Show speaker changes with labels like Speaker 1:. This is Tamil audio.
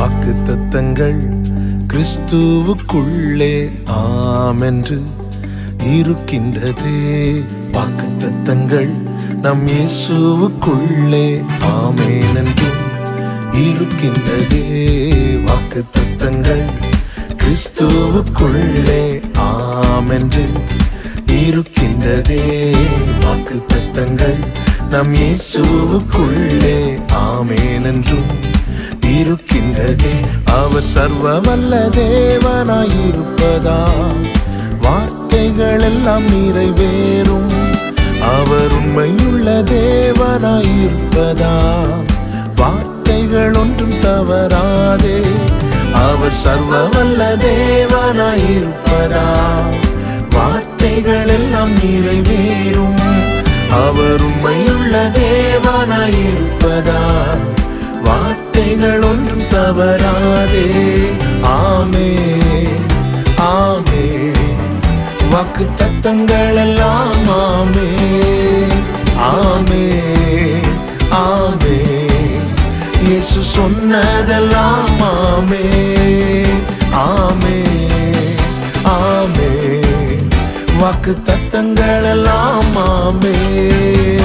Speaker 1: வாக்குத்தத்தங்கள் கிறிஸ்துவுக்குள்ளே ஆமென்று இருக்கின்றதே. வாக்குத்தத்தங்கள் நம் இயேசுவுக்குள்ளே ஆமென் என்றும் இருக்கின்றதே. வாக்குத்தத்தங்கள் கிறிஸ்துவுக்குள்ளே ஆமென்று இருக்கின்றதே. வாக்குத்தத்தங்கள் நம் இயேசுவுக்குள்ளே ஆமென் என்றும் இருக்கின்றதே. அவர் சர்வ வல்ல தேவனாயிருப்பதால் வார்த்தைகள் எல்லாம் நிறைவேறும். அவர் உண்மையுள்ள தேவனாயிருப்பதால் வார்த்தைகள் ஒன்றும் தவறாதே. அவர் சர்வ வல்ல தேவனாயிருப்பதால் வார்த்தைகள் எல்லாம் நிறைவேறும். அவர் உண்மையுள்ள தேவனாயிருப்பதால் வார்த்தைகள் ஒன்றும் தவறாதே. ஆமென் ஆமென். வாக்குத்தத்தங்கள் எல்லாம் ஆமென் ஆமென் ஆமென். இயேசு சொன்னதெல்லாம் ஆமென் ஆமென் ஆமென். வாக்குத்தத்தங்கள் எல்லாம் ஆமென்.